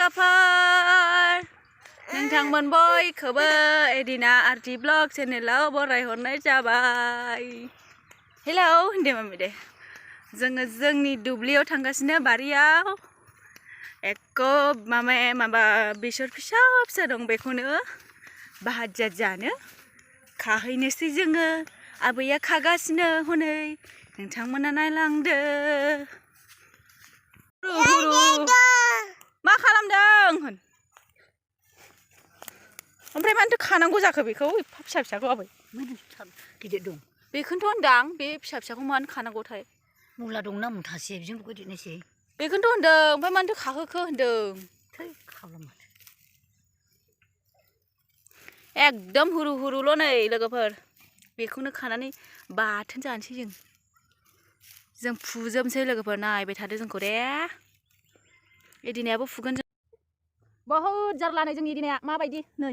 लोगोफोर नोंथांमोन बयखौबो एदिना आरटि ब्लग चेनेलाव बरायहरनाय जाबाय। हेलौ होनदे मामि दे। जोङो जोंनि दुब्लियाव थांगासिनो बारियाव एक्क माबा बेसर फिसा फिसा दं बेखौनो भाजा जानो खाहैनोसै जोङो। आबैया खागासिनो हनै नोंथांमोना नायलांदो। मा खालामदों होन ओमफ्राय मानोथो खानांगौ जाखो बेखौ फिसा फिसाखौ आबै गिदिर दं बेखौनोथ' होनदां बे फिसा फिसाखौ मानो खानांगौथाय मुला दं ना मुथासे बेजों गिदिरनोसै बेखौनोथ' होनदों ओमफ्राय मानोथो खाहोखो होनदों एकदम हुरु हुरुल' नै लोगोफोर बेखौनो खानानै बाथोन जानोसै जों फुजोबनोसै लोगोफोर नायबाय थादो जोंखौ दे। एदिनायाबो फुगोन जों बहुद जारला नै जोंनि एदिनाया माबायदि नै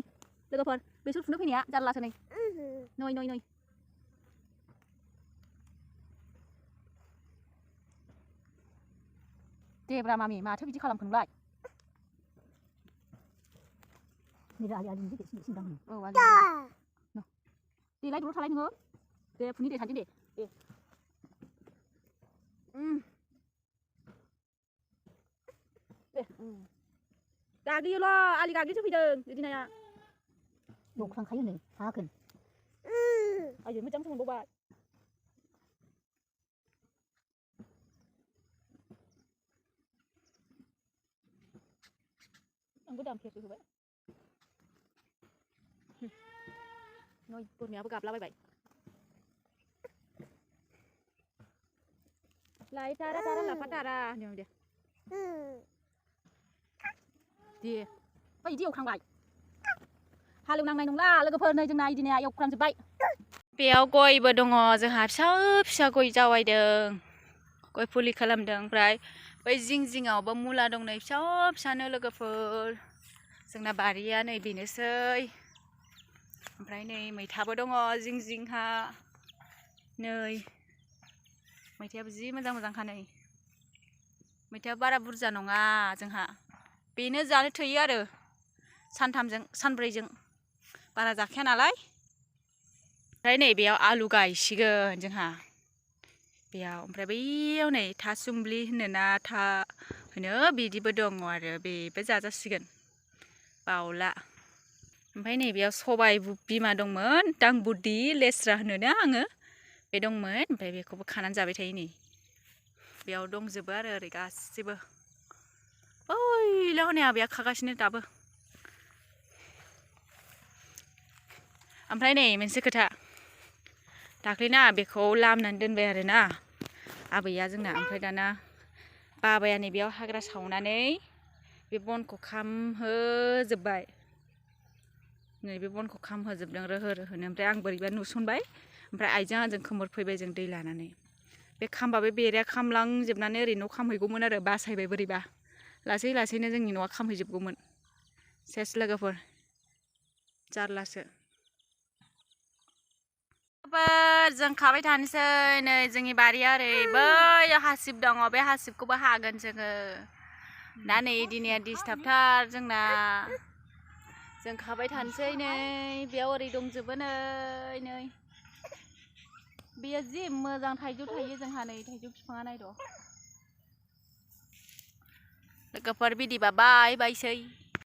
लोगोफोर बेसर फुनो फैनाया जारलासो नै नै देब्रा मामि माथो बिदि खालामखो नोंलाय? औ देलाय दलर थालाय नोङो दे फुनि दे सानदों दे गाग्लियोल' आलि गाग्लिसो फैदों एदिनाया दख्रांखायो नै हागोन आयै मोजां मोनबावबाय आंबो दामफेरसो होबाय नै बोरमायाबो गाबलाबायबाय लाय तारा तारा लाफा तारा होनदों दे दे बायदि एवखांबाय हालेवनांनाय नंला लोगोफोर नै जोंना एदिनाया एवख्रांजोब्बाय। बेयाव गयबो दङ जोंहा फिसा फिसा गय जावायदों गय फुलि खालामदों ओमफ्राय बै जिं जिङावबो मुला दं नै फिसा फिसानो लोगोफोर जोंना बारिया नै बेनोसै ओमफ्राय नै मैथाबो दङ जिं जिंहा नै मैथायाबो जि मोजां मोजांखा नै मैथाया बारा बुरजा नङा जोंहा बेनो जानो थोयो आरो सानथामजों सानब्रैजों बारा जाखाया नालाय। ओमफ्राय नै बेयाव आलु गायसिगोन जोंहा बेयाव ओमफ्राय बैयाव नै थासुमलि होनोना था होनो बिदिबो दङ आरो बेबो जाजासिगोन बावला। ओमफ्राय नै बेयाव सबाइ बिमा दंमोन दां बुद्धि लेस्रा होनोना आङो बे दंमोन ओमफ्राय बेखौबो खानानै जाबाय थायो नै बेयाव दंजोबो आरो ओरै गासिबो ओइला हनै आबैया खागासिनो दाबो। ओमफ्राय नै मोनसे खोथा दाख्लैना बेखौ लामनानै दोनबाय आरोना आबैया जोंना ओमफ्राय दाना बाबाया नै बेयाव हाग्रा सावनानै बे बनखौ खामहोजोब्बाय नै बे बनखौ खामहोजोबदों रोहो रोहोनो ओमफ्राय आं बोरैबा नुसनबाय ओमफ्राय आइजों आंजों खोमोरफैबाय जों दै लानानै बे खामबा बे बेराया खामलांजोबनानै ओरै न' खामहैगौमोन आरो बासायबाय बोरैबा लासै लासैनो जोंनि न'आ खामहैजोबगौमोन सेस लोगोफोर जारलासो। जों खाबाय थानोसै नै जोंनि बारिया ओरै बै हासिब दङ बे हासिबखौबो हागोन जोङो दा नै एदिनाया डिस्टार्बथार जोंना जों खाबाय थानोसै नै बेयाव ओरै दंजोबो नै बेयो जि मोजां थाइजौ थायो जोंहा नै थाइजौ बिफाङा नायद' लोगोफोर बिदिबा बाय बायसै।